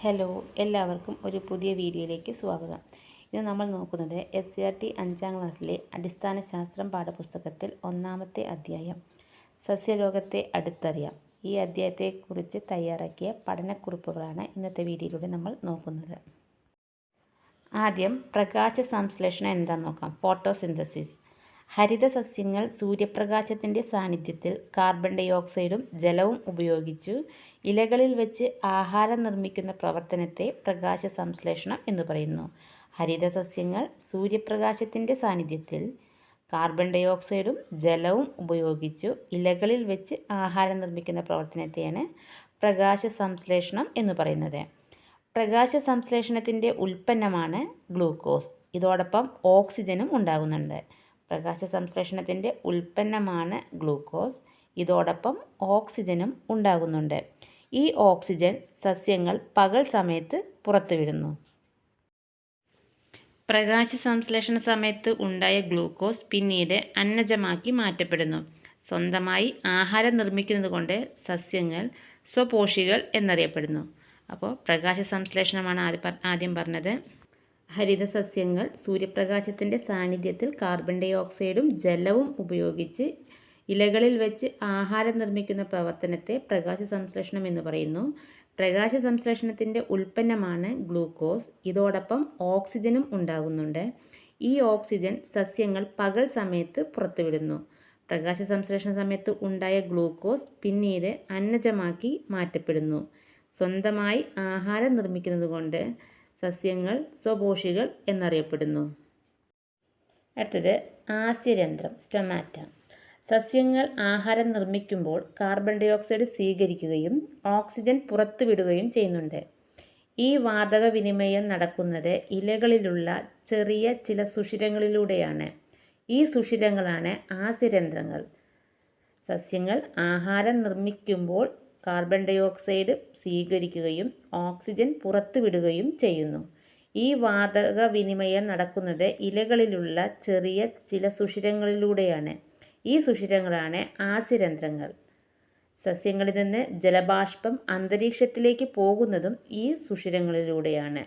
Hello, എല്ലാവർക്കും ഒരു പുതിയ വീഡിയോയിലേക്ക് സ്വാഗതം. ഇത് നമ്മൾ നോക്കുന്നത് SCERT 5ാം ക്ലാസ്സിലെ അടിസ്ഥാന ശാസ്ത്രം പാഠപുസ്തകത്തിൽ ഒന്നാമത്തെ അധ്യായം സസ്യലോകത്തെ അടുത്തറിയാം. ഈ അധ്യായത്തെക്കുറിച്ച് തയ്യാറാക്കിയ പഠനക്കുറിപ്പുകളാണ് ഇന്നത്തെ വീഡിയോയിലൂടെ നമ്മൾ നോക്കുന്നത്. ആദ്യം പ്രകാശ സംശ്ലേഷണം എന്താണെന്ന് നോക്കാം. ഫോട്ടോസിന്തസിസ്. ഹരിത സസ്യങ്ങൾ സൂര്യപ്രകാശത്തിൻ്റെ സാന്നിധ്യത്തിൽ കാർബൺ ഡൈ ഓക്സൈഡും ജലവും ഉപയോഗിച്ചു ഇലകളിൽ വെച്ച് ആഹാരം നിർമ്മിക്കുന്ന പ്രവർത്തനത്തെ പ്രകാശ സംശ്ലേഷണം എന്ന് പറയുന്നു. ഹരിത സസ്യങ്ങൾ സൂര്യപ്രകാശത്തിൻ്റെ സാന്നിധ്യത്തിൽ കാർബൺ ഡൈ ഓക്സൈഡും ജലവും ഉപയോഗിച്ചു ഇലകളിൽ വെച്ച് ആഹാരം നിർമ്മിക്കുന്ന പ്രവർത്തനത്തെയാണ് പ്രകാശ സംശ്ലേഷണം എന്ന് പറയുന്നത്. പ്രകാശ സംശ്ലേഷണത്തിൻ്റെ ഉൽപ്പന്നമാണ് ഗ്ലൂക്കോസ്. ഇതോടൊപ്പം ഓക്സിജനും ഉണ്ടാകുന്നുണ്ട്. പ്രകാശ സംശ്ലേഷണത്തിൻ്റെ ഉൽപ്പന്നമാണ് ഗ്ലൂക്കോസ്. ഇതോടൊപ്പം ഓക്സിജനും ഉണ്ടാകുന്നുണ്ട്. ഈ ഓക്സിജൻ സസ്യങ്ങൾ പകൽ സമയത്ത് പുറത്തുവിടുന്നു. പ്രകാശ സംശ്ലേഷണ സമയത്ത് ഉണ്ടായ ഗ്ലൂക്കോസ് പിന്നീട് അന്നജമാക്കി മാറ്റപ്പെടുന്നു. സ്വന്തമായി ആഹാരം നിർമ്മിക്കുന്നത് കൊണ്ട് സസ്യങ്ങൾ സ്വപോഷികൾ എന്നറിയപ്പെടുന്നു. അപ്പോൾ പ്രകാശ സംശ്ലേഷണമാണ് ആദ്യം പറഞ്ഞത്. ഹരിത സസ്യങ്ങൾ സൂര്യപ്രകാശത്തിൻ്റെ സാന്നിധ്യത്തിൽ കാർബൺ ഡൈ ഓക്സൈഡും ജലവും ഉപയോഗിച്ച് ഇലകളിൽ വെച്ച് ആഹാരം നിർമ്മിക്കുന്ന പ്രവർത്തനത്തെ പ്രകാശ സംശ്ലേഷണം എന്ന് പറയുന്നു. പ്രകാശ സംശ്ലേഷണത്തിൻ്റെ ഉൽപ്പന്നമാണ് ഗ്ലൂക്കോസ്. ഇതോടൊപ്പം ഓക്സിജനും ഉണ്ടാകുന്നുണ്ട്. ഈ ഓക്സിജൻ സസ്യങ്ങൾ പകൽ സമയത്ത് പുറത്തുവിടുന്നു. പ്രകാശ സംശ്ലേഷണ സമയത്ത് ഉണ്ടായ ഗ്ലൂക്കോസ് പിന്നീട് അന്നജമാക്കി മാറ്റപ്പെടുന്നു. സ്വന്തമായി ആഹാരം നിർമ്മിക്കുന്നത് കൊണ്ട് സസ്യങ്ങൾ സ്വപോഷികൾ എന്നറിയപ്പെടുന്നു. അടുത്തത് ആസ്യരന്ധ്രം, സ്റ്റൊമാറ്റ. സസ്യങ്ങൾ ആഹാരം നിർമ്മിക്കുമ്പോൾ കാർബൺ ഡൈ ഓക്സൈഡ് സ്വീകരിക്കുകയും ഓക്സിജൻ പുറത്തുവിടുകയും ചെയ്യുന്നുണ്ട്. ഈ വാതക വിനിമയം നടക്കുന്നത് ഇലകളിലുള്ള ചെറിയ ചില സുഷിരങ്ങളിലൂടെയാണ്. ഈ സുഷിരങ്ങളാണ് ആസ്യരന്ധ്രങ്ങൾ. സസ്യങ്ങൾ ആഹാരം നിർമ്മിക്കുമ്പോൾ കാർബൺ ഡൈ ഓക്സൈഡ് സ്വീകരിക്കുകയും ഓക്സിജൻ പുറത്തുവിടുകയും ചെയ്യുന്നു. ഈ വാതക വിനിമയം നടക്കുന്നത് ഇലകളിലുള്ള ചെറിയ ചില സുഷിരങ്ങളിലൂടെയാണ്. ഈ സുഷിരങ്ങളാണ് ആസ്യരന്ധ്രങ്ങൾ. സസ്യങ്ങളിൽ നിന്ന് ജലബാഷ്പം അന്തരീക്ഷത്തിലേക്ക് പോകുന്നതും ഈ സുഷിരങ്ങളിലൂടെയാണ്.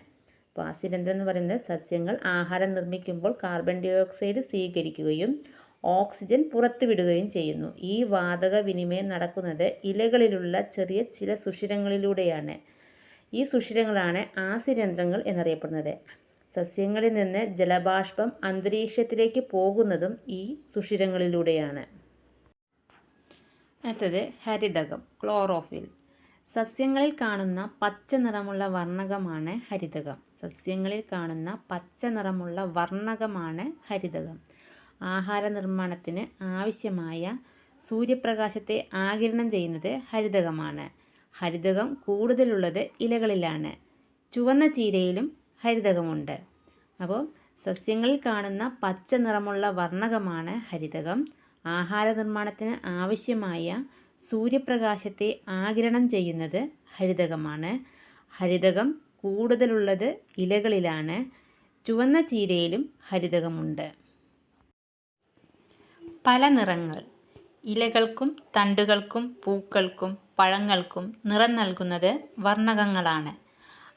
അപ്പോൾ ആസ്യരന്ധ്രം എന്ന് പറയുന്നത് സസ്യങ്ങൾ ആഹാരം നിർമ്മിക്കുമ്പോൾ കാർബൺ ഡൈ ഓക്സൈഡ് സ്വീകരിക്കുകയും ഓക്സിജൻ പുറത്തുവിടുകയും ചെയ്യുന്നു. ഈ വാതക വിനിമയം നടക്കുന്നത് ഇലകളിലുള്ള ചെറിയ ചില സുഷിരങ്ങളിലൂടെയാണ്. ഈ സുഷിരങ്ങളാണ് ആസ്യരന്ധ്രങ്ങൾ എന്നറിയപ്പെടുന്നത്. സസ്യങ്ങളിൽ നിന്ന് ജലബാഷ്പം അന്തരീക്ഷത്തിലേക്ക് പോകുന്നതും ഈ സുഷിരങ്ങളിലൂടെയാണ്. അടുത്തത് ഹരിതകം, ക്ലോറോഫിൽ. സസ്യങ്ങളിൽ കാണുന്ന പച്ച നിറമുള്ള വർണ്ണകമാണ് ഹരിതകം. സസ്യങ്ങളിൽ കാണുന്ന പച്ച നിറമുള്ള വർണ്ണകമാണ് ഹരിതകം. ആഹാര നിർമ്മാണത്തിന് ആവശ്യമായ സൂര്യപ്രകാശത്തെ ആഗിരണം ചെയ്യുന്നത് ഹരിതകമാണ്. ഹരിതകം കൂടുതലുള്ളത് ഇലകളിലാണ്. ചുവന്ന ചീരയിലും ഹരിതകമുണ്ട്. അപ്പോൾ സസ്യങ്ങളിൽ കാണുന്ന പച്ച നിറമുള്ള വർണ്ണകമാണ് ഹരിതകം. ആഹാര നിർമ്മാണത്തിന് ആവശ്യമായ സൂര്യപ്രകാശത്തെ ആഗിരണം ചെയ്യുന്നത് ഹരിതകമാണ്. ഹരിതകം കൂടുതലുള്ളത് ഇലകളിലാണ്. ചുവന്ന ചീരയിലും ഹരിതകമുണ്ട്. പല നിറങ്ങൾ. ഇലകൾക്കും തണ്ടുകൾക്കും പൂക്കൾക്കും പഴങ്ങൾക്കും നിറം നൽകുന്നത് വർണ്ണകങ്ങളാണ്.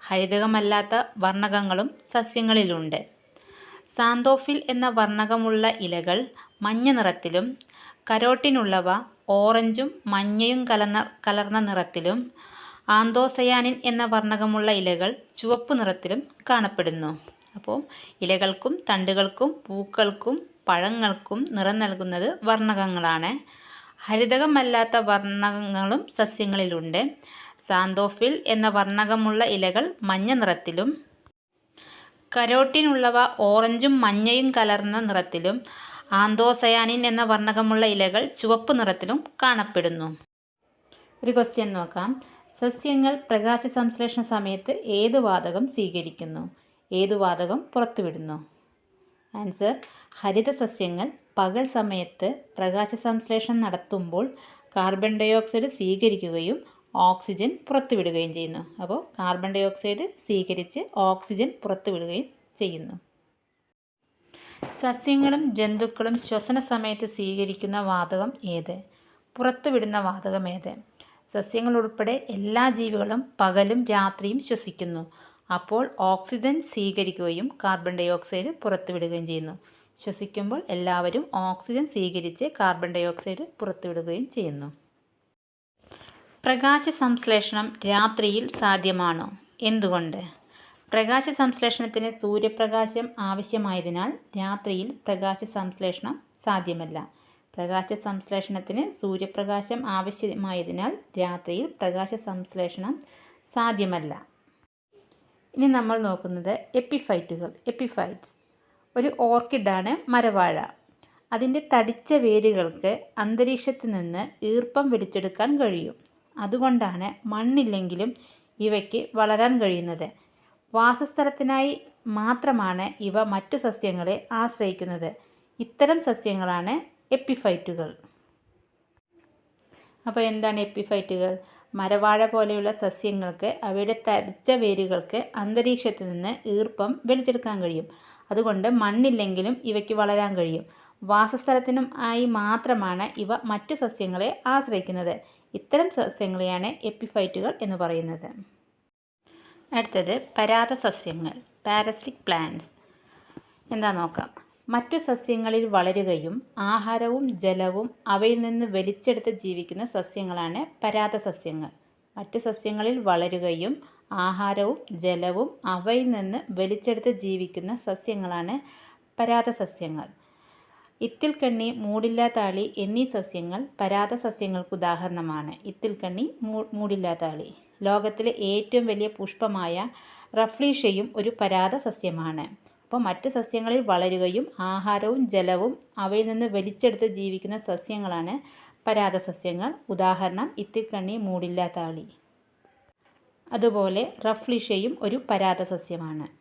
ഹരിതകമല്ലാത്ത വർണ്ണകങ്ങളും സസ്യങ്ങളിലുണ്ട്. സാന്തോഫിൽ എന്ന വർണ്ണകമുള്ള ഇലകൾ മഞ്ഞ നിറത്തിലും കരോട്ടിനുള്ളവ ഓറഞ്ചും മഞ്ഞയും കലർന്ന നിറത്തിലും ആന്തോസയാനിൻ എന്ന വർണ്ണകമുള്ള ഇലകൾ ചുവപ്പ് നിറത്തിലും കാണപ്പെടുന്നു. അപ്പോൾ ഇലകൾക്കും തണ്ടുകൾക്കും പൂക്കൾക്കും പഴങ്ങൾക്കും നിറം നൽകുന്നത് വർണ്ണകങ്ങളാണ്. ഹരിതകമല്ലാത്ത വർണ്ണകങ്ങളും സസ്യങ്ങളിലുണ്ട്. സാന്തോഫിൽ എന്ന വർണ്ണകമുള്ള ഇലകൾ മഞ്ഞ നിറത്തിലും കരോട്ടിനുള്ളവ ഓറഞ്ചും മഞ്ഞയും കലർന്ന നിറത്തിലും ആന്തോസയാനിൻ എന്ന വർണ്ണകമുള്ള ഇലകൾ ചുവപ്പ് നിറത്തിലും കാണപ്പെടുന്നു. ഒരു ക്വസ്റ്റ്യൻ നോക്കാം. സസ്യങ്ങൾ പ്രകാശ സംശ്ലേഷണ സമയത്ത് ഏതു വാതകം സ്വീകരിക്കുന്നു? ഏതു വാതകം പുറത്തുവിടുന്നു? ആൻസർ: ഹരിത സസ്യങ്ങൾ പകൽ സമയത്ത് പ്രകാശ സംശ്ലേഷണം നടത്തുമ്പോൾ കാർബൺ ഡൈ ഓക്സൈഡ് സ്വീകരിക്കുകയും ഓക്സിജൻ പുറത്തുവിടുകയും ചെയ്യുന്നു. അപ്പോൾ കാർബൺ ഡൈ ഓക്സൈഡ് സ്വീകരിച്ച് ഓക്സിജൻ പുറത്തുവിടുകയും ചെയ്യുന്നു. സസ്യങ്ങളും ജന്തുക്കളും ശ്വസന സമയത്ത് സ്വീകരിക്കുന്ന വാതകം ഏത്? പുറത്തുവിടുന്ന വാതകം ഏത്? സസ്യങ്ങൾ ഉൾപ്പെടെ എല്ലാ ജീവികളും പകലും രാത്രിയും ശ്വസിക്കുന്നു. അപ്പോൾ ഓക്സിജൻ സ്വീകരിക്കുകയും കാർബൺ ഡൈ ഓക്സൈഡ് പുറത്തുവിടുകയും ചെയ്യുന്നു. ശ്വസിക്കുമ്പോൾ എല്ലാവരും ഓക്സിജൻ സ്വീകരിച്ച് കാർബൺ ഡൈ ഓക്സൈഡ് പുറത്തുവിടുകയും ചെയ്യുന്നു. പ്രകാശ സംശ്ലേഷണം രാത്രിയിൽ സാധ്യമാണോ? എന്തുകൊണ്ട്? പ്രകാശ സംശ്ലേഷണത്തിന് സൂര്യപ്രകാശം ആവശ്യമായതിനാൽ രാത്രിയിൽ പ്രകാശ സംശ്ലേഷണം സാധ്യമല്ല. പ്രകാശ സംശ്ലേഷണത്തിന് സൂര്യപ്രകാശം ആവശ്യമായതിനാൽ രാത്രിയിൽ പ്രകാശ സംശ്ലേഷണം സാധ്യമല്ല. ഇനി നമ്മൾ നോക്കുന്നത് എപ്പിഫൈറ്റുകൾ. എപ്പിഫൈറ്റ്സ് ഒരു ഓർക്കിഡാണ് മരവാഴ. അതിൻ്റെ തടിച്ച വേരുകൾക്ക് അന്തരീക്ഷത്തിൽ നിന്ന് ഈർപ്പം വലിച്ചെടുക്കാൻ കഴിയും. അതുകൊണ്ടാണ് മണ്ണില്ലെങ്കിലും ഇവയ്ക്ക് വളരാൻ കഴിയുന്നത്. വാസസ്ഥലത്തിനായി മാത്രമാണ് ഇവ മറ്റു സസ്യങ്ങളെ ആശ്രയിക്കുന്നത്. ഇത്തരം സസ്യങ്ങളാണ് എപ്പിഫൈറ്റുകൾ. അപ്പോൾ എന്താണ് എപ്പിഫൈറ്റുകൾ? മരവാഴ പോലെയുള്ള സസ്യങ്ങൾക്ക് അവയുടെ തടിച്ച വേരുകൾക്ക് അന്തരീക്ഷത്തിൽ നിന്ന് ഈർപ്പം വലിച്ചെടുക്കാൻ കഴിയും. അതുകൊണ്ട് മണ്ണില്ലെങ്കിലും ഇവയ്ക്ക് വളരാൻ കഴിയും. വാസസ്ഥലത്തിനും ആയി മാത്രമാണ് ഇവ മറ്റു സസ്യങ്ങളെ ആശ്രയിക്കുന്നത്. ഇത്തരം സസ്യങ്ങളെയാണ് എപ്പിഫൈറ്റുകൾ എന്ന് പറയുന്നത്. അടുത്തത് പരാത സസ്യങ്ങൾ, പാരസിറ്റിക് പ്ലാന്റ്സ്. എന്താ നോക്കാം. മറ്റു സസ്യങ്ങളിൽ വളരുകയും ആഹാരവും ജലവും അവയിൽ നിന്ന് വലിച്ചെടുത്ത് ജീവിക്കുന്ന സസ്യങ്ങളാണ് പരാത സസ്യങ്ങൾ. മറ്റു സസ്യങ്ങളിൽ വളരുകയും ആഹാരവും ജലവും അവയിൽ നിന്ന് വലിച്ചെടുത്ത് ജീവിക്കുന്ന സസ്യങ്ങളാണ് പരാത സസ്യങ്ങൾ. ഇത്തിൽക്കണ്ണി, മൂടില്ലാത്താളി എന്നീ സസ്യങ്ങൾ പരാത സസ്യങ്ങൾക്ക് ഉദാഹരണമാണ്. ഇത്തിൽക്കണ്ണി, മൂടില്ലാത്താളി. ലോകത്തിലെ ഏറ്റവും വലിയ പുഷ്പമായ റഫ്ലീഷ്യയും ഒരു പരാത സസ്യമാണ്. അപ്പോൾ മറ്റ് സസ്യങ്ങളിൽ വളരുകയും ആഹാരവും ജലവും അവയിൽ നിന്ന് വലിച്ചെടുത്ത് ജീവിക്കുന്ന സസ്യങ്ങളാണ് പരാത സസ്യങ്ങൾ. ഉദാഹരണം ഇത്തിൽക്കണ്ണി, മൂടില്ലാത്താളി. അതുപോലെ റഫ്ലീഷ്യയും ഒരു പരാത സസ്യമാണ്.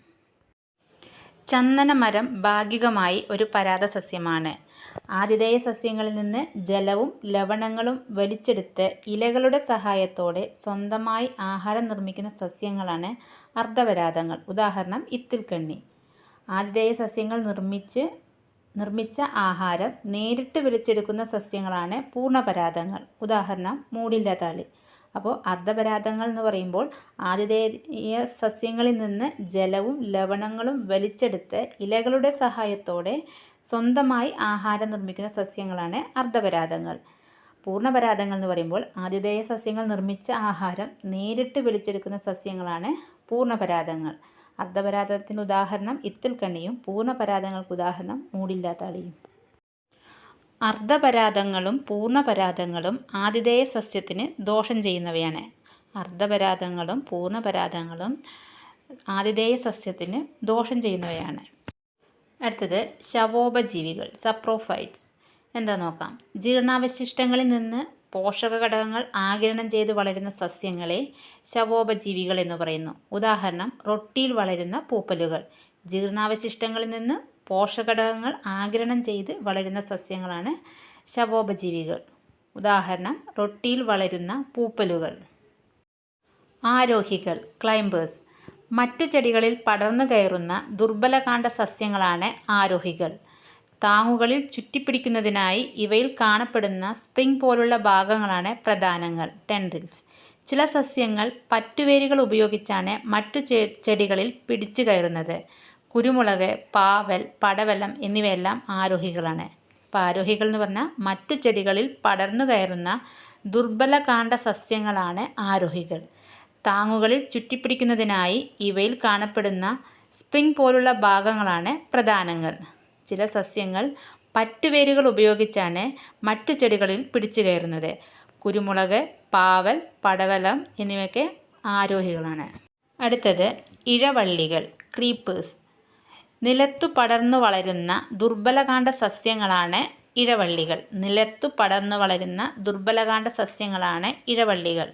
ചന്ദനമരം ഭാഗികമായി ഒരു പരാത സസ്യമാണ്. ആതിഥേയ സസ്യങ്ങളിൽ നിന്ന് ജലവും ലവണങ്ങളും വലിച്ചെടുത്ത് ഇലകളുടെ സഹായത്തോടെ സ്വന്തമായി ആഹാരം നിർമ്മിക്കുന്ന സസ്യങ്ങളാണ് അർദ്ധപരാതങ്ങൾ. ഉദാഹരണം ഇത്തിൽക്കണ്ണി. ആതിഥേയ സസ്യങ്ങൾ നിർമ്മിച്ച ആഹാരം നേരിട്ട് വലിച്ചെടുക്കുന്ന സസ്യങ്ങളാണ് പൂർണ്ണപരാതങ്ങൾ. ഉദാഹരണം മൂടില്ലാത്താളി. അപ്പോൾ അർദ്ധപരാതങ്ങൾ എന്ന് പറയുമ്പോൾ ആതിഥേയ സസ്യങ്ങളിൽ നിന്ന് ജലവും ലവണങ്ങളും വലിച്ചെടുത്ത് ഇലകളുടെ സഹായത്തോടെ സ്വന്തമായി ആഹാരം നിർമ്മിക്കുന്ന സസ്യങ്ങളാണ് അർദ്ധപരാതങ്ങൾ. പൂർണ്ണപരാതങ്ങൾ എന്ന് പറയുമ്പോൾ ആതിഥേയ സസ്യങ്ങൾ നിർമ്മിച്ച ആഹാരം നേരിട്ട് വലിച്ചെടുക്കുന്ന സസ്യങ്ങളാണ് പൂർണ്ണപരാതങ്ങൾ. അർദ്ധപരാതത്തിന് ഉദാഹരണം ഇത്തിൽക്കണ്ണിയും പൂർണ്ണപരാതങ്ങൾക്ക് ഉദാഹരണം മൂടില്ലാത്താളിയും. അർദ്ധപരാതങ്ങളും പൂർണ്ണപരാതങ്ങളും ആതിഥേയ സസ്യത്തിന് ദോഷം ചെയ്യുന്നവയാണ്. അർദ്ധപരാതങ്ങളും പൂർണ്ണപരാതങ്ങളും ആതിഥേയ സസ്യത്തിന് ദോഷം ചെയ്യുന്നവയാണ്. അടുത്തത് ശവോപജീവികൾ, സപ്രോഫൈറ്റ്സ്. എന്താ നോക്കാം. ജീർണാവശിഷ്ടങ്ങളിൽ നിന്ന് പോഷക ഘടകങ്ങൾ ആഗിരണം ചെയ്ത് വളരുന്ന സസ്യങ്ങളെ ശവോപജീവികൾ എന്ന് പറയുന്നു. ഉദാഹരണം റൊട്ടിയിൽ വളരുന്ന പൂപ്പലുകൾ. ജീർണാവശിഷ്ടങ്ങളിൽ നിന്ന് പോഷകഘടകങ്ങൾ ആഗിരണം ചെയ്ത് വളരുന്ന സസ്യങ്ങളാണ് ശവോപജീവികൾ. ഉദാഹരണം റൊട്ടിയിൽ വളരുന്ന പൂപ്പലുകൾ. ആരോഹികൾ, ക്ലൈംബേഴ്സ്. മറ്റു ചെടികളിൽ പടർന്നു കയറുന്ന ദുർബലകാണ്ഡ സസ്യങ്ങളാണ് ആരോഹികൾ. താങ്ങുകളിൽ ചുറ്റിപ്പിടിക്കുന്നതിനായി ഇവയിൽ കാണപ്പെടുന്ന സ്പ്രിംഗ് പോലുള്ള ഭാഗങ്ങളാണ് പ്രധാനങ്ങൾ, ടെൻഡ്രിൽസ്. ചില സസ്യങ്ങൾ പറ്റുവേരുകൾ ഉപയോഗിച്ചാണ് മറ്റു ചെടികളിൽ പിടിച്ചു കയറുന്നത്. കുരുമുളക്, പാവൽ, പടവലം എന്നിവയെല്ലാം ആരോഹികളാണ്. അപ്പോൾ ആരോഹികൾ എന്ന് പറഞ്ഞാൽ മറ്റു ചെടികളിൽ പടർന്നു കയറുന്ന ദുർബലകാണ്ഡ സസ്യങ്ങളാണ് ആരോഹികൾ. താങ്ങുകളിൽ ചുറ്റിപ്പിടിക്കുന്നതിനായി ഇവയിൽ കാണപ്പെടുന്ന സ്പ്രിംഗ് പോലുള്ള ഭാഗങ്ങളാണ് പ്രധാനങ്ങൾ. ചില സസ്യങ്ങൾ പറ്റുവേരുകൾ ഉപയോഗിച്ചാണ് മറ്റു ചെടികളിൽ പിടിച്ചു കയറുന്നത്. കുരുമുളക്, പാവൽ, പടവലം എന്നിവയൊക്കെ ആരോഹികളാണ്. അടുത്തത് ഇഴവള്ളികൾ, ക്രീപ്പേഴ്സ്. നിലത്തു പടർന്നു വളരുന്ന ദുർബലകാണ്ഡ സസ്യങ്ങളാണ് ഇഴവള്ളികൾ. നിലത്തു പടർന്നു വളരുന്ന ദുർബലകാണ്ഡ സസ്യങ്ങളാണ് ഇഴവള്ളികൾ.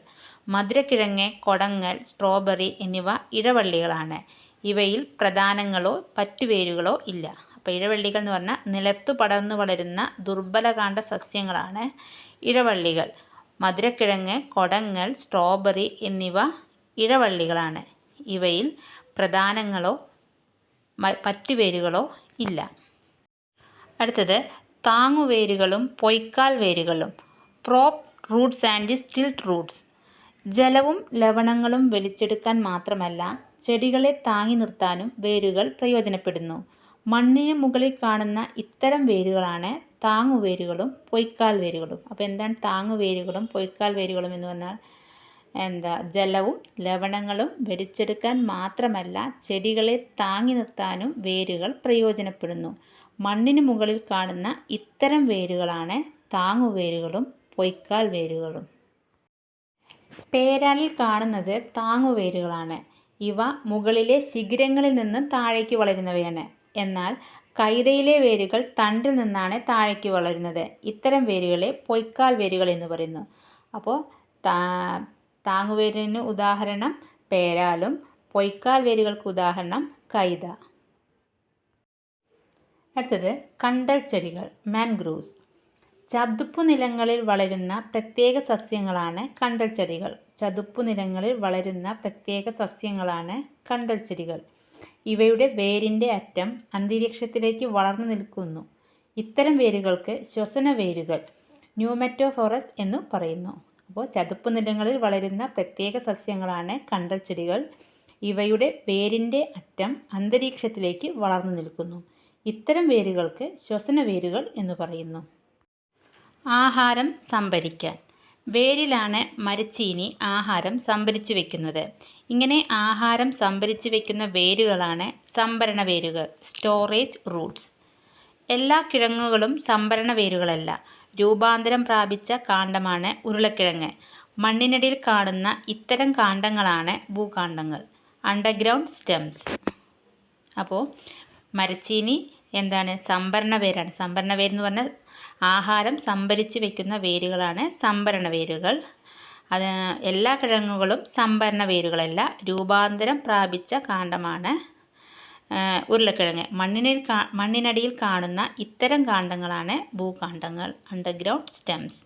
മധുരക്കിഴങ്ങ്, കൊടങ്ങൽ, സ്ട്രോബെറി എന്നിവ ഇഴവള്ളികളാണ്. ഇവയിൽ പ്രധാനങ്ങളോ പറ്റുവേരുകളോ ഇല്ല. അപ്പോൾ ഇഴവള്ളികൾ എന്ന് പറഞ്ഞാൽ നിലത്തു പടർന്നു വളരുന്ന ദുർബലകാണ്ഡ സസ്യങ്ങളാണ് ഇഴവള്ളികൾ. മധുരക്കിഴങ്ങ്, കൊടങ്ങൽ, സ്ട്രോബെറി എന്നിവ ഇഴവള്ളികളാണ്. ഇവയിൽ പ്രധാനങ്ങളോ പറ്റുവേരുകളോ ഇല്ല. അടുത്തത് താങ്ങുവേരുകളും പൊയ്ക്കാൽ വേരുകളും. Prop roots and stilt roots. ജലവും ലവണങ്ങളും വലിച്ചെടുക്കാൻ മാത്രമല്ല ചെടികളെ താങ്ങി നിർത്താനും വേരുകൾ പ്രയോജനപ്പെടുന്നു. മണ്ണിന് മുകളിൽ കാണുന്ന ഇത്തരം വേരുകളാണ് താങ്ങുവേരുകളും പൊയ്ക്കാൽ വേരുകളും. അപ്പോൾ എന്താണ് താങ്ങുവേരുകളും പൊയ്ക്കാൽ വേരുകളും എന്ന് പറഞ്ഞാൽ ജലവും ലവണങ്ങളും വലിച്ചെടുക്കാൻ മാത്രമല്ല ചെടികളെ താങ്ങി നിർത്താനും വേരുകൾ പ്രയോജനപ്പെടുന്നു. മണ്ണിന് മുകളിൽ കാണുന്ന ഇത്തരം വേരുകളാണ് താങ്ങുവേരുകളും പൊയ്ക്കാൽ വേരുകളും. പേരാലിൽ കാണുന്നത് താങ്ങുവേരുകളാണ്. ഇവ മുകളിലെ ശിഖരങ്ങളിൽ നിന്ന് താഴേക്ക് വളരുന്നവയാണ്. എന്നാൽ കൈതയിലെ വേരുകൾ തണ്ടിൽ നിന്നാണ് താഴേക്ക് വളരുന്നത്. ഇത്തരം വേരുകളെ പൊയ്ക്കാൽ വേരുകൾ എന്ന് പറയുന്നു. അപ്പോൾ താങ്ങുവേരിന് ഉദാഹരണം പേരാലും പൊയ്ക്കാൽ വേരുകൾക്ക് ഉദാഹരണം കൈത. അടുത്തത് കണ്ടൽ ചെടികൾ, മാൻഗ്രൂവ്സ്. ചതുപ്പു നിലങ്ങളിൽ വളരുന്ന പ്രത്യേക സസ്യങ്ങളാണ് കണ്ടൽ ചെടികൾ. ചതുപ്പു നിലങ്ങളിൽ വളരുന്ന പ്രത്യേക സസ്യങ്ങളാണ് കണ്ടൽ ചെടികൾ. ഇവയുടെ വേരിൻ്റെ അറ്റം അന്തരീക്ഷത്തിലേക്ക് വളർന്നു നിൽക്കുന്നു. ഇത്തരം വേരുകൾക്ക് ശ്വസന വേരുകൾ, ന്യൂമറ്റോഫോറസ് എന്നു പറയുന്നു. അപ്പോൾ ചതുപ്പു നിലങ്ങളിൽ വളരുന്ന പ്രത്യേക സസ്യങ്ങളാണ് കണ്ടൽ ചെടികൾ. ഇവയുടെ വേരിൻ്റെ അറ്റം അന്തരീക്ഷത്തിലേക്ക് വളർന്നു നിൽക്കുന്നു. ഇത്തരം വേരുകൾക്ക് ശ്വസന വേരുകൾ എന്ന് പറയുന്നു. ആഹാരം സംഭരിക്കാൻ. വേരിലാണ് മരച്ചീനി ആഹാരം സംഭരിച്ചു വയ്ക്കുന്നത്. ഇങ്ങനെ ആഹാരം സംഭരിച്ചു വയ്ക്കുന്ന വേരുകളാണ് സംഭരണ വേരുകൾ, സ്റ്റോറേജ് റൂട്ട്സ്. എല്ലാ കിഴങ്ങുകളും സംഭരണ വേരുകളല്ല. രൂപാന്തരം പ്രാപിച്ച കാണ്ഡമാണ് ഉരുളക്കിഴങ്ങ്. മണ്ണിനടിയിൽ കാണുന്ന ഇത്തരം കാണ്ഡങ്ങളാണ് ഭൂകാണ്ഡങ്ങൾ, അണ്ടർഗ്രൗണ്ട് സ്റ്റെംസ്. അപ്പോൾ മരച്ചീനി സംഭരണ വേരാണ്. സംഭരണ വേരെന്ന് പറഞ്ഞാൽ ആഹാരം സംഭരിച്ച് വയ്ക്കുന്ന വേരുകളാണ് സംഭരണ വേരുകൾ. അത് എല്ലാ കിഴങ്ങുകളും സംഭരണ വേരുകളല്ല. രൂപാന്തരം പ്രാപിച്ച കാണ്ഡമാണ് ഉരുളക്കിഴങ്ങ്. മണ്ണിനടിയിൽ കാണുന്ന ഇത്തരം കാണ്ഡങ്ങളാണ് ഭൂകാണ്ഡങ്ങൾ, അണ്ടർഗ്രൗണ്ട് സ്റ്റെംസ്.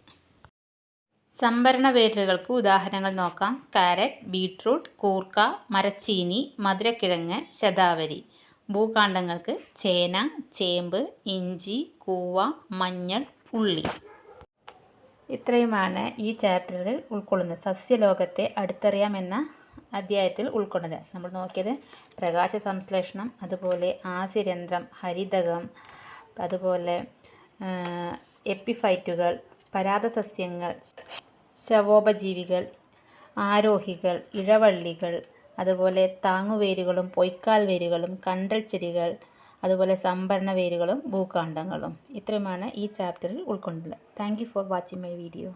സംഭരണ വേരുകൾക്ക് ഉദാഹരണങ്ങൾ നോക്കാം. കാരറ്റ്, ബീട്രൂട്ട്, കൂർക്ക, മരച്ചീനി, മധുരക്കിഴങ്ങ്, ശതാവരി. ഭൂകാണ്ഡങ്ങൾക്ക് ചേന, ചേമ്പ്, ഇഞ്ചി, കൂവ, മഞ്ഞൾ, ഉള്ളി. ഇത്രയുമാണ് ഈ ചാപ്റ്ററിൽ ഉൾക്കൊള്ളുന്നത്. സസ്യലോകത്തെ അടുത്തറിയാമെന്ന അധ്യായത്തിൽ ഉൾക്കൊണ്ടത്. നമ്മൾ നോക്കിയത് പ്രകാശ സംശ്ലേഷണം, അതുപോലെ ആസ്യരന്ധ്രം, ഹരിതകം, അതുപോലെ എപ്പിഫൈറ്റുകൾ, പരാദസസ്യങ്ങൾ, ശവോപജീവികൾ, ആരോഹികൾ, ഇഴവള്ളികൾ, അതുപോലെ താങ്ങുവേരുകളും പൊയ്ക്കാൽ വേരുകളും, കണ്ടൽ ചെടികൾ, അതുപോലെ സംഭരണ വേരുകളും ഭൂകാണ്ഡങ്ങളും. ഇത്രയുമാണ് ഈ ചാപ്റ്ററിൽ ഉൾക്കൊണ്ടത്. Thank you for watching my video.